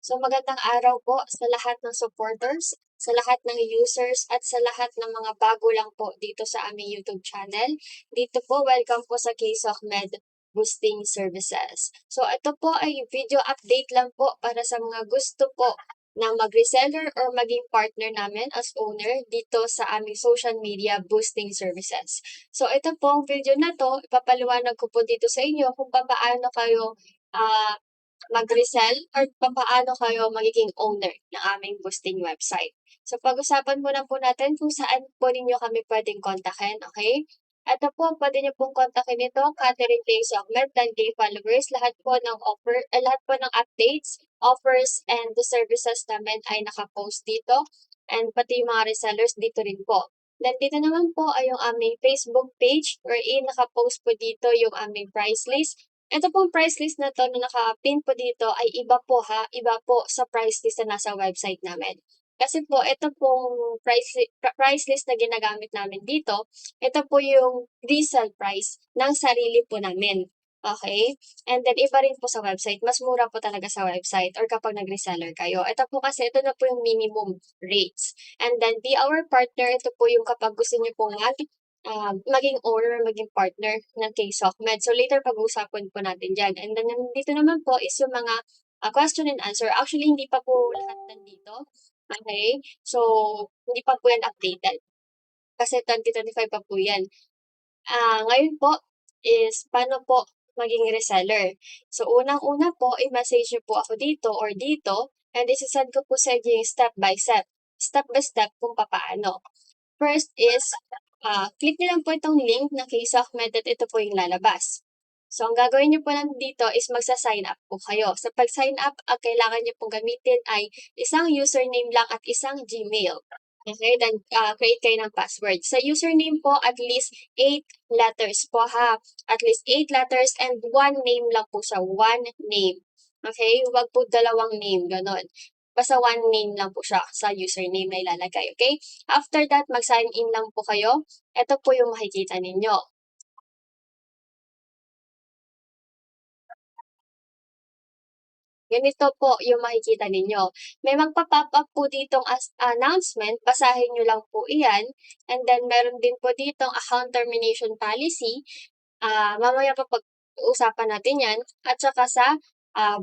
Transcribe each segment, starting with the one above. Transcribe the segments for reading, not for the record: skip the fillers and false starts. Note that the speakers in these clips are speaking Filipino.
So magandang araw po sa lahat ng supporters, sa lahat ng users at sa lahat ng mga bago lang po dito sa aming YouTube channel. Dito po, welcome po sa KSOCMed Boosting Services. So ito po ay video update lang po para sa mga gusto po na mag-reseller or maging partner namin as owner dito sa aming social media boosting services. So ito po ang video na to, ipapaliwanag ko po dito sa inyo kung paano kayo ah mag-resell or papaano kayo magiging owner ng aming boosting website. So pag-usapan muna po natin kung saan po ninyo kami pwedeng kontakin, okay? Ito po, pwede niyo pong kontakin ito, Catherine K. Sokmed, 10K followers, lahat po ng lahat po ng updates, offers, and the services namin ay nakapost dito. And pati yung mga resellers dito rin po. Then dito naman po ay yung aming Facebook page wherein nakapost po dito yung aming price list. Ito pong price list na 'to na naka-pin po dito ay iba po iba po sa price list na nasa website namin. Kasi po ito pong price list na ginagamit namin dito, ito po yung resale price ng sarili po namin, okey? And then iba rin po sa website, mas mura po talaga sa website or kapag nag-reseller kayo. Ito po kasi ito na po yung minimum rates. And then be our partner, ito po yung kapag gusto niyo pong maging owner, maging partner ng KSOCMed. So later pag-uusapan po natin diyan. And then dito naman po is yung mga question and answer. Actually, hindi pa po lahat nandito. Okay? So, hindi pa po yan updated. Kasi 2025 pa po yan. Ngayon po is paano po maging reseller. So, unang-una po, i-message niyo po ako dito or dito and isasend ko po sa inyo yung step by step kung papaano. First is, click niyo lang po itong link na KSOCMed at ito po yung lalabas. So, ang gagawin niyo po lang dito is magsa-sign up po kayo. Sa pag-sign up, ang kailangan niyo pong gamitin ay isang username lang at isang Gmail. Okay, then create kayo ng password. Sa username po, at least 8 letters po At least 8 letters and one name lang po siya. One name. Okay? Huwag po dalawang name, ganon. Basta one name lang po siya sa username na ilalagay, okay? After that, mag-sign in lang po kayo. Ito po yung makikita ninyo. Ganito po yung makikita ninyo. May magpa-pop up po ditong announcement, basahin nyo lang po iyan. And then meron din po ditong account termination policy. Mamaya pa pag-uusapan natin yan. At saka sa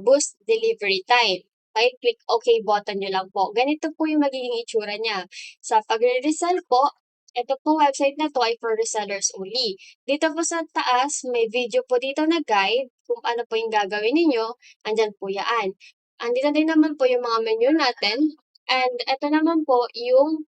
boost delivery time. Okay, click OK button nyo lang po. Ganito po yung magiging itsura niya. Sa pagre-resell po, ito po website na to ay for resellers only. Dito po sa taas, may video po dito na guide kung ano po yung gagawin ninyo. Andyan po yan. Andito din naman po yung mga menu natin. And ito naman po yung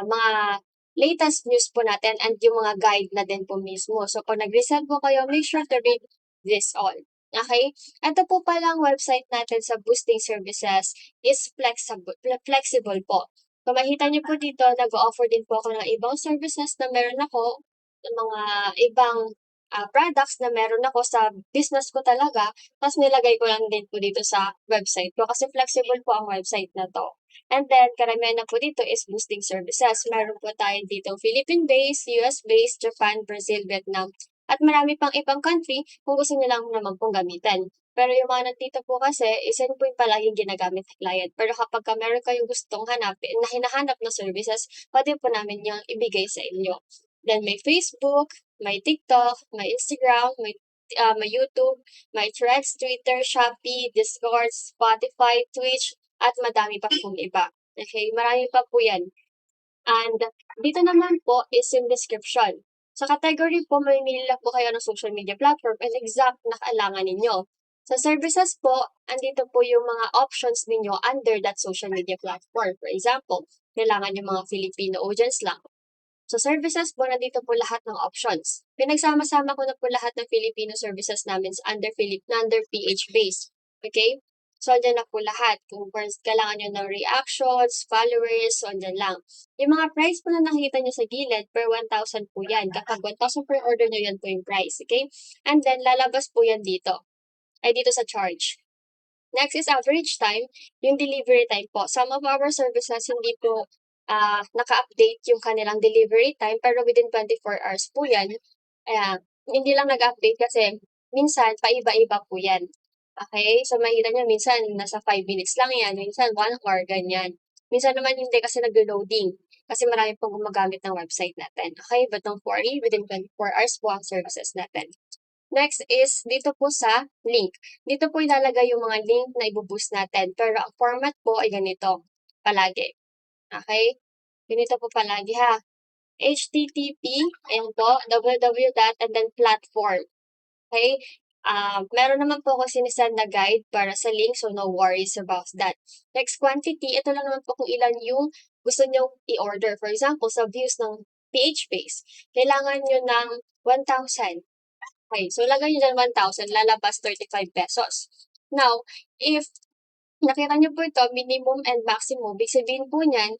mga latest news po natin and yung mga guide na din po mismo. So, pag nag-resell po kayo, make sure to read this all. Okay? Ito po palang website natin sa boosting services is flexible po. Kung makita niyo po dito, nag-o-offer din po ako ng ibang services na meron ako, ng mga ibang products na meron ako sa business ko talaga, tapos nilagay ko lang din po dito sa website ko kasi flexible po ang website na to. And then, karamihan na po dito is boosting services. Meron po tayo dito Philippine-based, US-based, Japan, Brazil, Vietnam, at marami pang ibang country kung gusto nyo lang naman pong gamitin. Pero yung mga nandito po kasi, isa po yung palaging ginagamit ng client. Pero kapag meron kayong gustong hanapin, na hinahanap na services, pwede po namin yung ibigay sa inyo. Then may Facebook, may TikTok, may Instagram, may YouTube, may Threads, Twitter, Shopee, Discord, Spotify, Twitch, at madami pa pong iba. Okay, marami pa po yan. And dito naman po is yung description. Sa category po, mamimili lang po kayo ng social media platform and exact na kailangan ninyo. Sa services po, andito po yung mga options ninyo under that social media platform. For example, kailangan yung mga Filipino audience lang. Sa services po, nandito po lahat ng options. Pinagsama-sama ko na po lahat ng Filipino services namin under PH base. Okay? So, andyan na po lahat. Kung kailangan nyo ng reactions, followers, so andyan lang. Yung mga price po na nakikita nyo sa gilid, per 1,000 po yan. Kapag 1,000 per order nyo, yan po yung price. Okay? And then, lalabas po yan dito. Ay, dito sa charge. Next is average time, yung delivery time po. Some of our services hindi po naka-update yung kanilang delivery time pero within 24 hours po yan. Hindi lang nag-update kasi minsan paiba-iba po yan. Okay? So, makikita niyo minsan nasa 5 minutes lang yan, minsan 1 hour, ganyan. Minsan naman hindi kasi naglo-loading kasi marami pong gumagamit ng website natin. Okay? But don't worry, within 24 hours po ang services natin. Next is dito po sa link. Dito po ilalagay yung mga link na ibo-boost natin. Pero ang format po ay ganito palagi. Okay? Ganito po palagi ha. HTTP, ayan po, www dot and then platform. Okay? Meron naman po ako sinisend na guide para sa link, so no worries about that. Next, quantity, ito lang naman po kung ilan yung gusto nyo i-order. For example, sa views ng PH base, kailangan nyo ng 1,000. Okay, so lagay nyo dyan 1,000, lalabas 35 pesos. Now, if nakita niyo po ito, minimum and maximum. Ibig sabihin po niyan,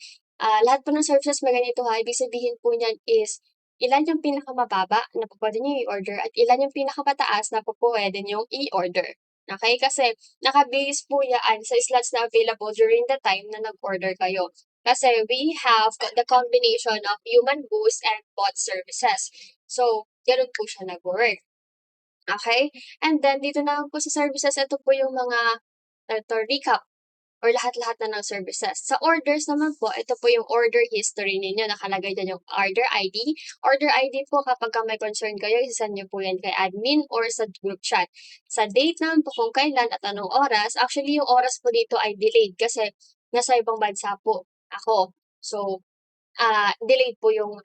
lahat po ng services may ganito ha. Ibig sabihin po niyan is, ilan yung pinakamababa na po pwede niyo i-order at ilan yung pinakamataas na po pwede niyo i-order. Okay? Kasi naka-base po yan sa slots na available during the time na nag-order kayo. Kasi we have the combination of human boost and bot services. So, ganun po siya nag-work. Okay? And then, dito naman po sa services, ito po yung mga recap or lahat-lahat na ng services. Sa orders naman po, ito po yung order history ninyo. Nakalagay dyan yung order ID. Order ID po kapag may concern kayo, isasend nyo po yan kay admin or sa group chat. Sa date naman po kung kailan at anong oras, actually yung oras po dito ay delayed kasi nasa ibang bansa po ako. So, delayed po yung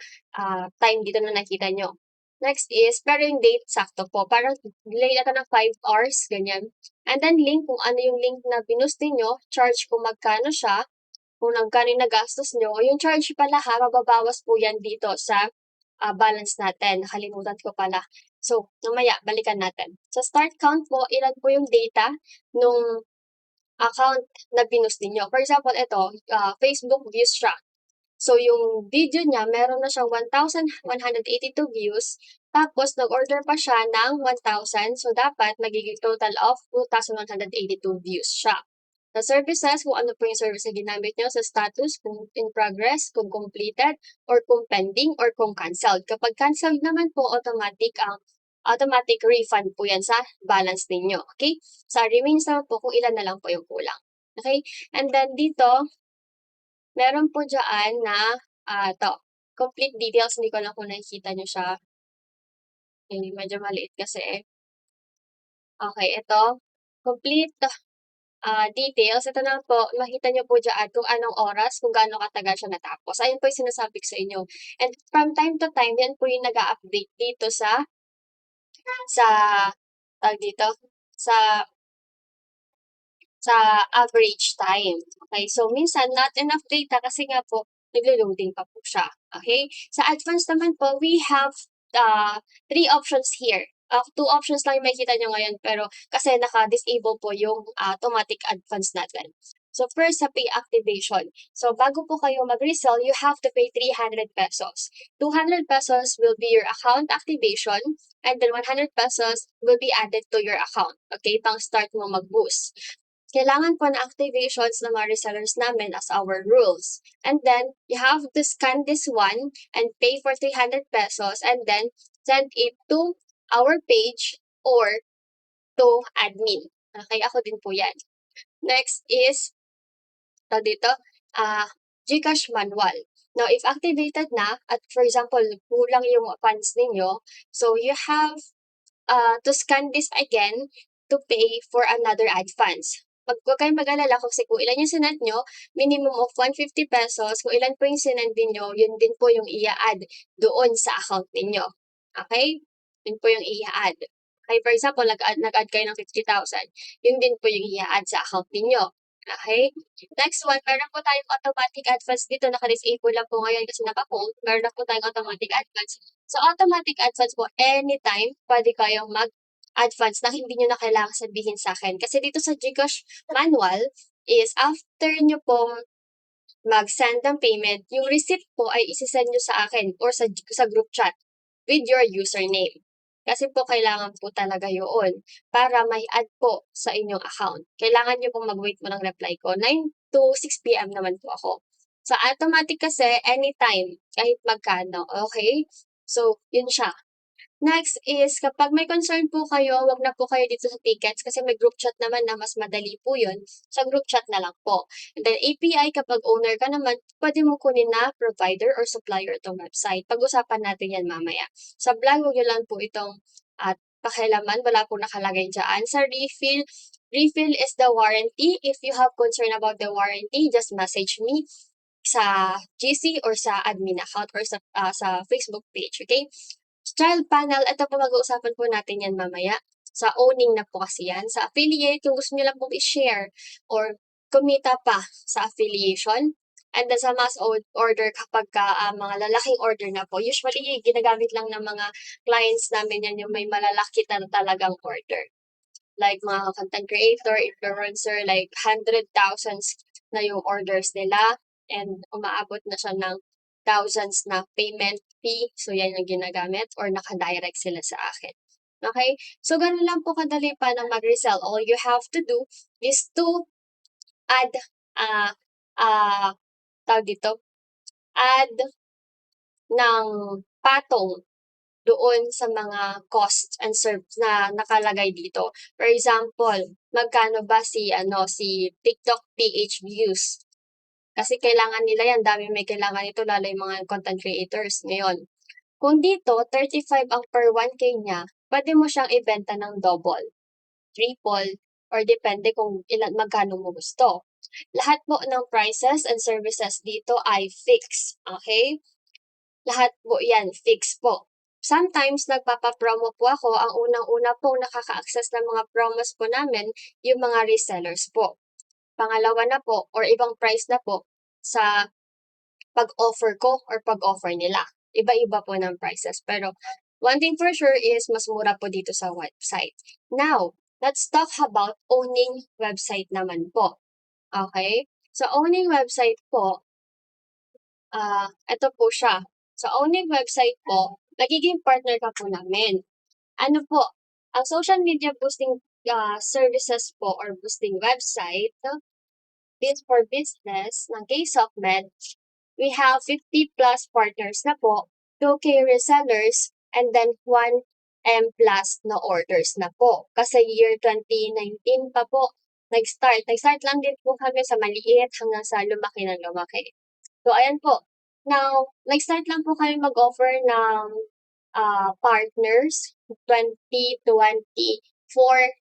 time dito na nakita nyo. Next is, pero yung date, sakto po. Parang delay ata ng 5 hours, ganyan. And then link, kung ano yung link na binus ninyo, charge kung magkano siya, kung magkano yung nagastos nyo, yung charge pala ha, mababawas po yan dito sa balance natin. Nakalimutan ko pala. So, mamaya, balikan natin. Sa start count po, ilan po yung data nung account na binus ninyo. For example, ito, Facebook views siya. So, yung video niya, meron na siyang 1,182 views. Tapos, nag-order pa siya ng 1,000. So, dapat magiging total of 2,182 views siya. Sa services, kung ano po yung service na ginamit nyo sa status, kung in progress, kung completed, or kung pending, or kung canceled. Kapag canceled naman po, automatic refund po yan sa balance ninyo. Okay? Sa remains naman po, kung ilan na lang po yung kulang. Okay? And then dito, meron po dyan na, complete details. Hindi ko lang kung nakikita nyo siya. Medyo maliit kasi eh. Okay, ito. Complete details. Ito na po, makita nyo po dyan kung anong oras, kung gaano katagal siya natapos. Ayun po yung sinasabi ko sa inyo. And from time to time, yan po yung nag-a-update dito sa, tawag dito, sa average time. Okay, so minsan not enough data kasi nga po naglo-loading pa po siya. Okay, sa advanced naman po, we have 3 options here. 2 options lang yung makikita nyo ngayon pero kasi naka-disable po yung automatic advance natin. So first, sa pay activation. So bago po kayo mag-resell, you have to pay 300 pesos. 200 pesos will be your account activation and then 100 pesos will be added to your account. Okay, pang start mo mag-boost. Kailangan po na activations ng mga resellers namin as our rules. And then, you have to scan this one and pay for 300 pesos and then send it to our page or to admin. Okay, ako din po yan. Next is, dito, GCash manual. Now, if activated na, at for example, kulang yung funds ninyo, so you have to scan this again to pay for another advance. Huwag kayong mag-alala kasi kung ilan yung sinend nyo, minimum of 150 pesos. Kung ilan po yung sinend nyo, yun din po yung i-add doon sa account ninyo. Okay? Yun po yung i-add. Okay, for example, nag-add kayo ng 50,000. Yun din po yung i-add sa account ninyo. Okay? Next one, meron po tayong automatic advance dito. Naka-disable lang po ngayon kasi naka-hold. Meron na po tayong automatic advance. So, automatic advance po, anytime, pwede kayong mag-advance na hindi nyo na kailangan sabihin sa akin. Kasi dito sa GCash manual is after nyo pong mag-send ng payment, yung receipt po ay isi-send nyo sa akin or sa group chat with your username. Kasi po kailangan po talaga yun para may add po sa inyong account. Kailangan nyo pong mag-wait mo ng reply ko. 9 to 6 p.m. naman po ako. Sa automatic kasi, anytime, kahit magkano. Okay? So, yun siya. Next is kapag may concern po kayo, wag na po kayo dito sa tickets kasi may group chat naman na mas madali po yun. Sa group chat na lang po. And then API, kapag owner ka naman, pwede mo kunin na provider or supplier itong website. Pag-usapan natin yan mamaya. Sa blog, huwag nyo lang po itong pakialaman. Wala po nakalagay dyan. Sa refill, refill is the warranty. If you have concern about the warranty, just message me sa GC or sa admin account or sa Facebook page, okay? Child panel, ito po mag-uusapan po natin yan mamaya. Sa owning na po kasi yan. Sa affiliate, kung gusto nyo lang pong i-share or kumita pa sa affiliation. And then sa mass order, kapag mga lalaking order na po, usually ginagamit lang ng mga clients namin yan yung may malalaki na talagang order. Like mga content creator, influencer, like 100,000s na yung orders nila and umaabot na siya ng thousands na payment fee. So, yan yung ginagamit or nakadirect sila sa akin. Okay? So, ganun lang po kadali pa na mag-resell. All you have to do is to add, tawag dito, add ng patong doon sa mga costs and serves na nakalagay dito. For example, magkano ba si TikTok PH views? Kasi kailangan nila yan, dami may kailangan ito, lalo yung mga content creators. Ngayon, kung dito, 35 ang per 1K niya, pwede mo siyang ibenta ng double, triple, or depende kung magkano mo gusto. Lahat po ng prices and services dito ay fixed, okay? Lahat po yan, fixed po. Sometimes, nagpapapromo po ako. Ang unang-una po nakaka-access ng mga promos po namin, yung mga resellers po. Pangalawa na po, or ibang price na po, sa pag-offer ko or pag-offer nila. Iba-iba po ng prices. Pero, one thing for sure is, mas mura po dito sa website. Now, let's talk about owning website naman po. Okay? So, owning website po, ito po siya. Sa owning website po, nagiging partner ka po namin. Ano po, ang social media boosting services po or boosting website, Biz for Business ng KSOCMED, we have 50 plus partners na po, 2K resellers, and then 1M plus na orders na po. Kasi year 2019 pa po, nag-start. Nag-start lang din po kami sa maliit hanggang sa lumaki ng lumaki. So, ayan po. Now, nag-start lang po kami mag-offer ng partners 2024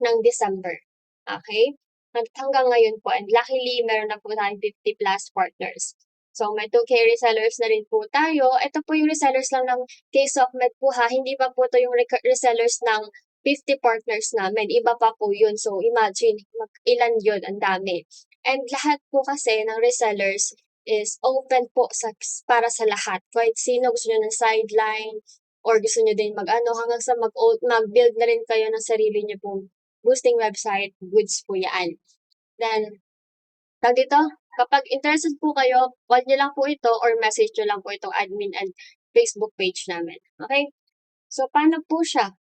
ng December. Okay? At hanggang ngayon po, and luckily, meron na po tayong 50 plus partners. So, may 2K resellers na rin po tayo. Ito po yung resellers lang ng KSOCMED po ha. Hindi pa po ito yung resellers ng 50 partners namin. Iba pa po yun. So, imagine, ilan yun, ang dami. And lahat po kasi ng resellers is open po para sa lahat. Kahit sino gusto nyo ng sideline, or gusto nyo din hanggang sa mag-build na rin kayo ng sarili nyo pong boosting website, goods po yan. Then, dito, kapag interested po kayo, call nyo lang po ito or message nyo lang po itong admin and Facebook page namin. Okay? So, paano po siya?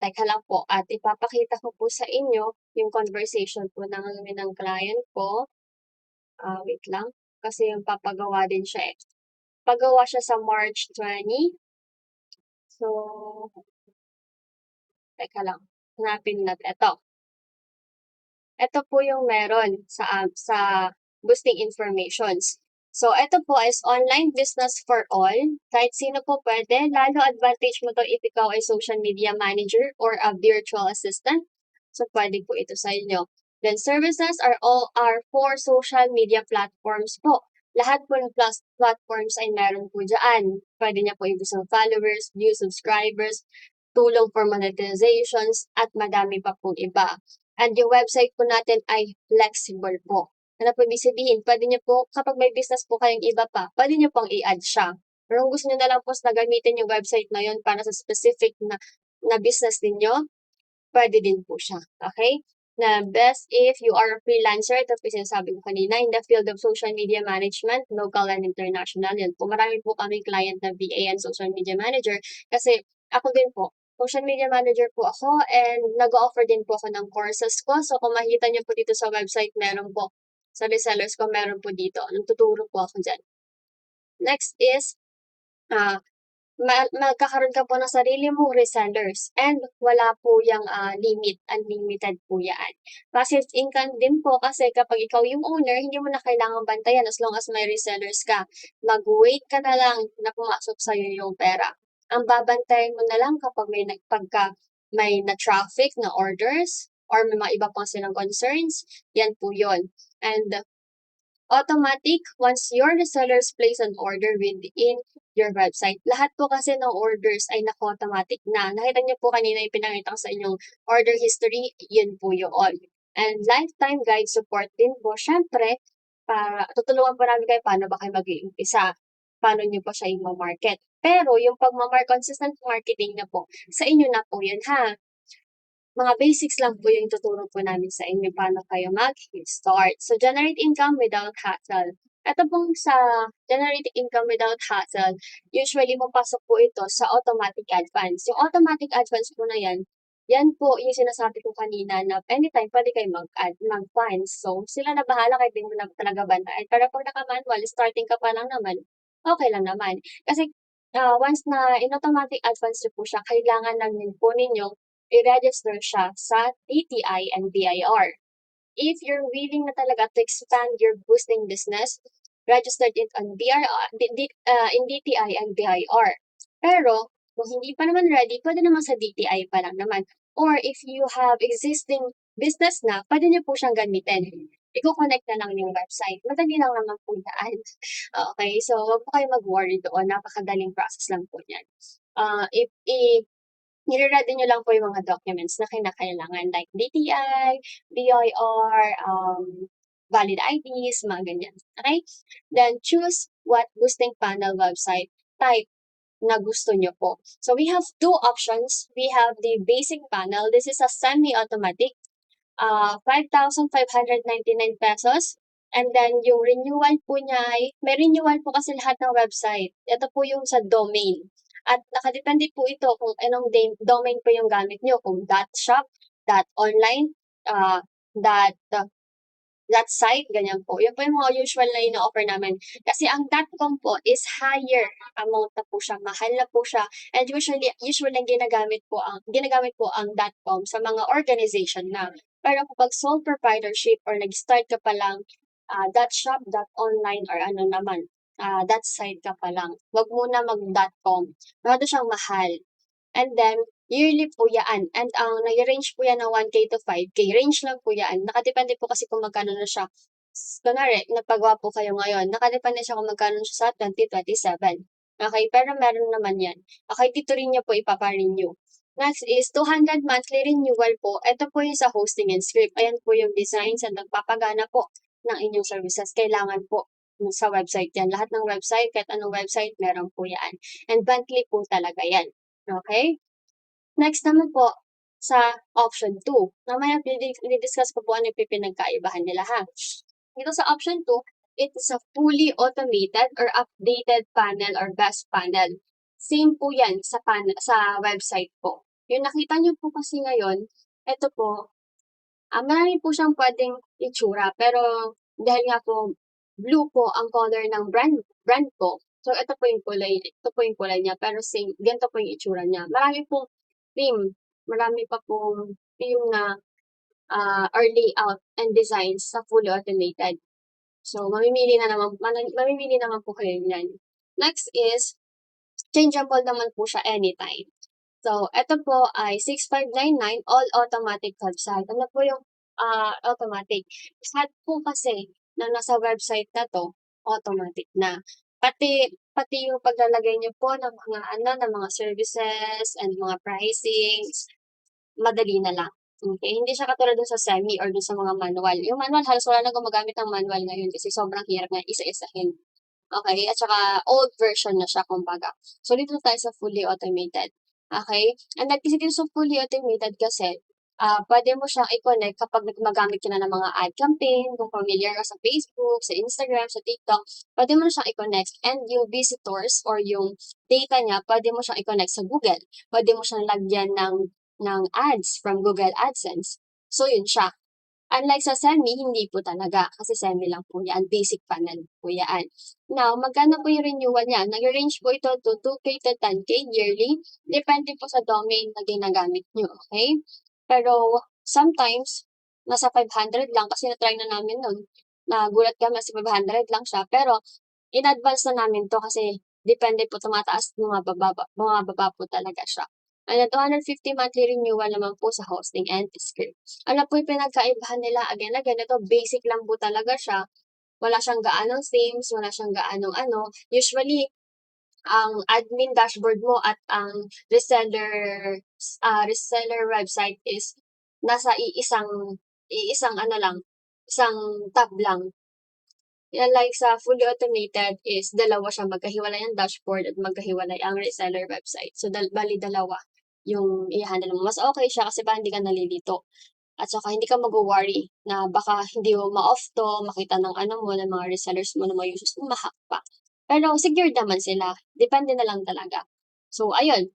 Teka lang po, at ipapakita ko po sa inyo yung conversation po ng client ko. Wait lang, kasi yung papagawa din siya eh. Pagawa siya sa March 20. So, teka lang, hanapin natin. Ito po yung meron sa boosting informations. So, ito po is online business for all. Kahit sino po pwede. Lalo advantage mo to if ikaw ay social media manager or a virtual assistant. So, pwede po ito sa inyo. Then, services are for social media platforms po. Lahat po ng platforms ay meron po dyan. Pwede niya po i-boost ng followers, views, subscribers, tulong for monetizations, at madami pa pong iba. And yung website po natin ay flexible po. Ano po ibig sabihin? Pwede niyo po, kapag may business po kayong iba pa, pwede niyo pong i-add siya. Pero kung gusto niyo na lang po na gamitin yung website na yun para sa specific na business ninyo, pwede din po siya. Okay? Na best if you are a freelancer, ito po sinasabi ko kanina, in the field of social media management, local and international. Yan po, marami po kami client na VA and social media manager. Kasi ako din po, social media manager po ako and nag-offer din po ako ng courses ko. So kung makita niyo po dito sa website, meron po. Sa resellers ko, meron po dito. Nagtuturo po ako dyan. Next is, magkakaroon ka po ng sarili mong resellers and wala po yang limit, unlimited po yan. Passive income din po kasi kapag ikaw yung owner, hindi mo na kailangang bantayan as long as may resellers ka. Mag-wait ka na lang na pumasok sa'yo yung pera. Ang babantayan mo na lang kapag pagka may na-traffic na orders or may mga iba pang silang concerns, yan po yun. And automatic once your resellers place an order within your website. Lahat po kasi ng orders ay naka-automatic na. Nakita niyo po kanina yung pinakita ko sa inyong order history, yun po yun. And lifetime guide support din po. Syempre, para tutulungan po namin kayo paano ba kayo mag-iumpisa. Paano niyo po siya i-market. Pero yung consistent marketing na po, sa inyo na po yun ha. Mga basics lang po yung tuturo po namin sa inyo paano kayo mag-start. So, generate income without hassle. Ito pong sa generate income without hassle, usually mapasok po ito sa automatic advance. Yung automatic advance po na yan po yung sinasabi ko kanina na anytime pwede kayo mag-add, mag-funds. So, sila na bahala kahit di mo na talaga bantayan. Pero pag naka-manual, starting ka pa lang naman, okay lang naman. Kasi once na in-automatic advance nyo po siya, kailangan lang din po ninyo i-register siya sa DTI and BIR. If you're willing na talaga to expand your boosting business, registered it on in DTI and BIR. Pero, kung hindi pa naman ready, pwede naman sa DTI pa lang naman. Or if you have existing business na, pwede niyo po siyang gamitin. I-connect na lang yung website. Madali lang naman po yan. Okay, so huwag po kayo mag-worry doon. Napakadaling process lang po yan. Nire-ready nyo lang po yung mga documents na kinakailangan like DTI, BIR, valid IDs, mga ganyan. Okay? Then choose what boosting panel website type na gusto nyo po. So we have two options. We have the basic panel. This is a semi-automatic. 5,599 pesos. And then, yung renewal po niya ay, may renewal po kasi lahat ng website. Ito po yung sa domain. At nakadepende po ito kung anong domain po yung gamit nyo. Kung .shop, .online, dot site, ganyan po. Yun po yung mga usual na ino-offer namin. Kasi ang .com po is higher amount na po siya, mahal na po siya. And usually ginagamit po ang .com sa mga organization na. Pero kapag sole proprietorship or nag-start ka pa lang, .shop, .online, or ano naman, .site ka pa lang, wag muna mag.com. Masyado siyang mahal. And then, yearly po yan. And ang nag-range po yan ng 1K to 5K. Range lang po yan. Nakadepende po kasi kung magkano na siya. Kunwari, napagawa po kayo ngayon. Nakadepende siya kung magkano siya sa 2027. Okay, pero meron naman yan. Okay, dito rin niyo po ipapa-renew. Next is 200 monthly renewal po. Ito po yung sa hosting and script. Ayan po yung designs and nagpapagana po ng inyong services. Kailangan po sa website yan. Lahat ng website, kahit anong website, meron po yan. And monthly po talaga yan. Okay? Next naman po, sa option 2. Mamaya i-discuss ko po ano yung pinagkaibahan nila ha. Dito sa option 2, it is a fully automated or updated panel or best panel. Same po yan sa website po. Yung nakita nyo po kasi ngayon, ito po, marami po siyang pwedeng itsura. Pero dahil nga po, blue po ang color ng brand po. So, ito po yung kulay niya. Pero ganito po yung itsura niya. Marami pong theme. Marami pa pong theme na or layout and designs sa fully automated. So, mamimili naman po kayo niyan. Next is, changeable naman po siya anytime. So, ito po ay 6,599 all automatic website. Ano po yung automatic? Lahat po kasi na nasa website na to, automatic na. Pati yung paglalagay niyo po ng mga services and mga pricings, madali na lang. Okay? Hindi siya katulad dun sa semi or dun sa mga manual. Yung manual, halos wala na gumagamit ng manual ngayon kasi sobrang hirap nga isa-isahin. Okay? At saka old version na siya, kumbaga. So, dito tayo sa fully automated. Okay? And then, kasi dito sa fully automated kasi, pwede mo siyang i-connect kapag gumagamit ka na ng mga ad campaign, kung familiar ka sa Facebook, sa Instagram, sa TikTok, pwede mo na siyang i-connect. And yung visitors or yung data niya, pwede mo siyang i-connect sa Google. Pwede mo siyang lagyan ng ads from Google AdSense. So, yun siya. Unlike sa semi, hindi po talaga kasi semi lang po yan, basic panel po yan. Now, magkano po yung renewal niya? Nag-range po ito to 2K to 10K yearly. Depende po sa domain na ginagamit nyo, okay? Pero sometimes, nasa 500 lang kasi na-try na namin nun. Nagulat kami kasi 500 lang siya. Pero in advance na namin to kasi depende po tumataas, bumababa po talaga siya. And then 250 monthly renewal naman po sa hosting and script. Ano po yung pinagkaibahan nila? Again, ito basic lang po talaga siya. Wala siyang gaanong themes, wala siyang gaanong ano. Usually, ang admin dashboard mo at ang reseller website is nasa iisang ano lang, isang tab lang. Yan, like sa fully automated is dalawa siya, magkahiwalay ang dashboard at magkahiwalay ang reseller website. So, bali dalawa yung i-handle mo. Mas okay siya kasi parang hindi ka nalilito. At saka hindi ka mag-worry na baka hindi mo ma-off to, makita ng ano mo, ng mga resellers mo na may users mo, ma-hack pa. Pero secured naman sila. Depende na lang talaga. So, ayun.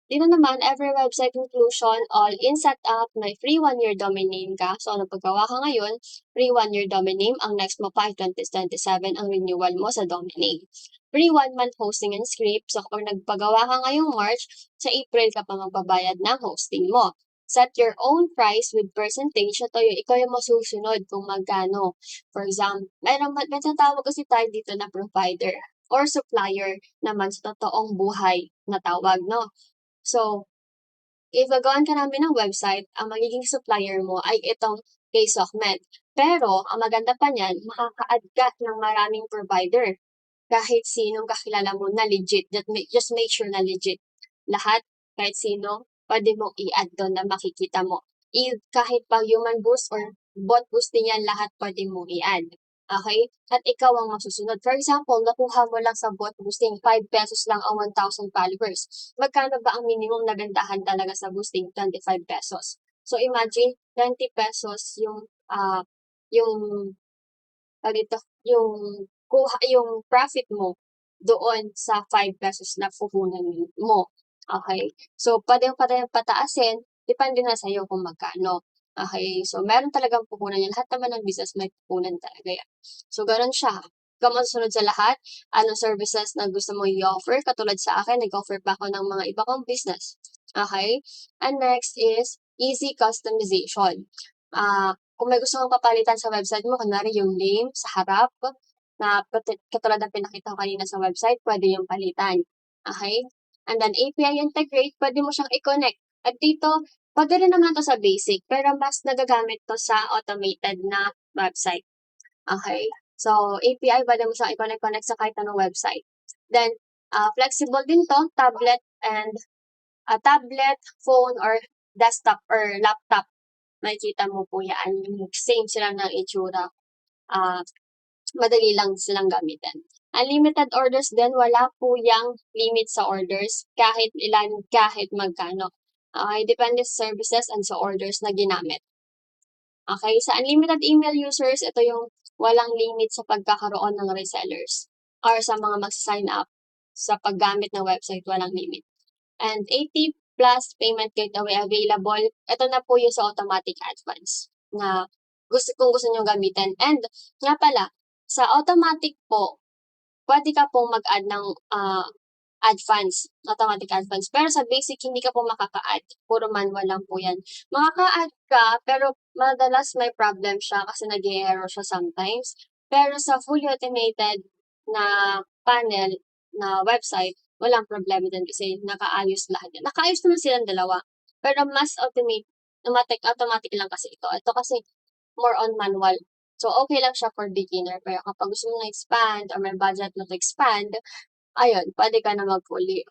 Dito naman, every website inclusion, all in setup, may free 1-year domain name ka. So, ano paggawa ka ngayon, free 1-year domain name. Ang next mo pa ay 2027 ang renewal mo sa domain name. Free 1-month hosting and script. So, kapag nagpagawa ka ngayong March, sa April ka pa magbabayad ng hosting mo. Set your own price with percentage. Ito yung ikaw yung masusunod kung magkano. For example, may tinatawag kasi tayo dito na provider or supplier naman sa totoong buhay na tawag, no? So, if gagawin ka namin ng website, ang magiging supplier mo ay itong KSOCMED. Pero, ang maganda pa niyan, makaka-add ka ng maraming provider. Kahit sinong kakilala mo na legit. Just make sure na legit. Lahat, kahit sino, pwede mong i-add doon na makikita mo. Kahit pa human boost or bot boosting yan, lahat pwede mong i-add. Okay? At ikaw ang masusunod. For example, nakuha mo lang sa bot boosting, 5 pesos lang ang 1,000 followers. Magkano ba ang minimum na gandahan talaga sa boosting? 25 pesos. So imagine, 20 pesos yung dito, yung profit mo doon sa 5 pesos na puhunan mo. Okay? So, pwede pa tayong pataasin, depende na sa'yo kung magkano. Okay? So, meron talagang puhunan yan. Lahat naman ng business may puhunan talaga yan. So, ganun siya. Ikaw masunod sa lahat, anong services na gusto mo i-offer. Katulad sa akin, nag-offer pa ako ng mga iba kong business. Okay? And next is easy customization. Kung may gusto mong papalitan sa website mo, kunwari yung name sa harap, na katulad ng pinakita ko kanina sa website, pwede yung palitan. Okay? And then API integrate, pwede mo siyang i-connect. At dito, pwede rin naman to sa basic, pero mas nagagamit to sa automated na website. Okay? So, API, pwede mo siyang i-connect sa kahit anong website. Then, flexible din to, tablet, phone, or desktop, or laptop. Makikita mo po yan. Same sila ng itsura. Madali lang silang gamitin. Unlimited orders din, wala po yung limit sa orders, kahit ilan, kahit magkano. Okay, depende sa services and sa orders na ginamit. Okay, sa unlimited email users, ito yung walang limit sa pagkakaroon ng resellers or sa mga mag-sign up sa paggamit ng website, walang limit. And 80 plus payment gateway available. Ito na po yung sa automatic advance na kung gusto nyo gamitin. And nga pala, sa automatic po, pwede ka pong mag-add ng automatic advance. Pero sa basic, hindi ka po makaka-add. Puro manual lang po yan. Makaka-add ka, pero madalas may problem siya kasi nag-error siya sometimes. Pero sa fully automated na panel na website, walang problema din kasi nakaayos lahat yan. Nakaayos naman silang dalawa. Pero mas automatic lang kasi ito. Ito kasi more on manual. So, okay lang siya for beginner. Pero kapag gusto mo na-expand or may budget na to expand, ayun, pwede ka na mag-fully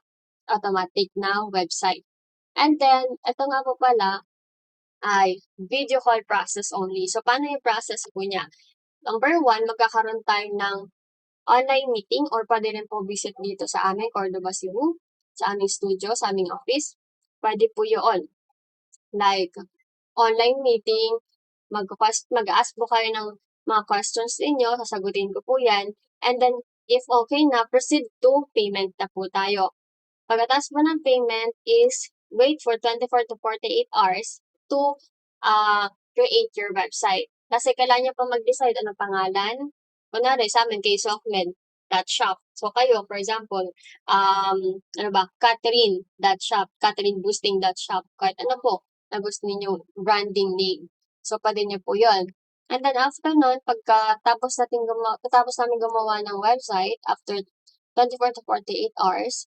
automatic na website. And then, ito nga po pala ay video call process only. So, paano yung process po niya? Number 1, magkakaroon tayo ng online meeting or pwede rin po visit dito sa aming Cordoba, Cebu, sa aming studio, sa aming office. Pwede po yun. Like, online meeting, mag-ask po kayo ng mga questions ninyo, sasagutin ko po yan. And then, if okay na, proceed to payment na po tayo. Pagkatapos mo ng payment is wait for 24 to 48 hours to create your website. Kasi kailangan niyo pa mag-decide anong pangalan. Kunwari sa'min KSOCMed.shop. So kayo, for example, ano ba, Catherine.shop, CatherineBoosting.shop, kahit ano po na gusto ninyong branding name. So puwede niyo po 'yun. And then after nun, pagkatapos namin gumawa ng website, after 24 to 48 hours,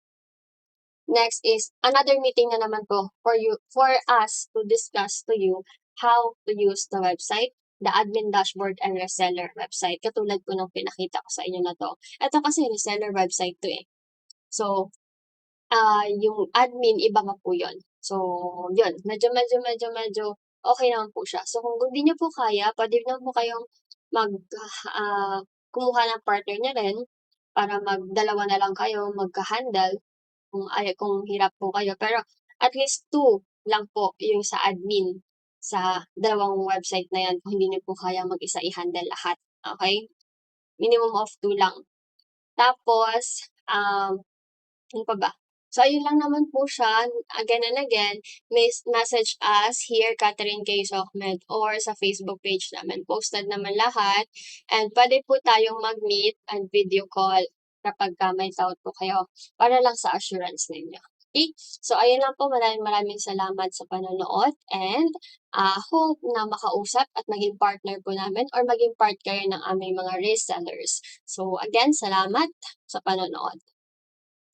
next is another meeting na naman po for us to discuss to you how to use the website, the admin dashboard and reseller website. Katulad po ng pinakita ko sa inyo na 'to. Ito kasi reseller website 'to, eh. So, yung admin iba pa po yun. So, yun medyo okey naman po siya. So, kung hindi niyo po kaya puwede naman po kayong mag kumuha ng partner niyo rin para dalawa na lang kayo magka-handle kung hirap po kayo. Pero at least 2 lang po yung sa admin sa dalawang website na yan kung hindi niyo po kaya mag-isa i-handle lahat, okey? Minimum of 2 lang. Tapos, ano pa ba? So, ayun lang naman po siya. Again and again, message us here, Catherine K. Sokmed, or sa Facebook page namin. Posted naman lahat. And pwede po tayong mag-meet and video call kapagka may doubt po kayo para lang sa assurance ninyo. Okay? So, ayun lang po. Maraming salamat sa panonood and hope na makausap at maging partner po namin or maging part kayo ng aming mga resellers. So, again, salamat sa panonood.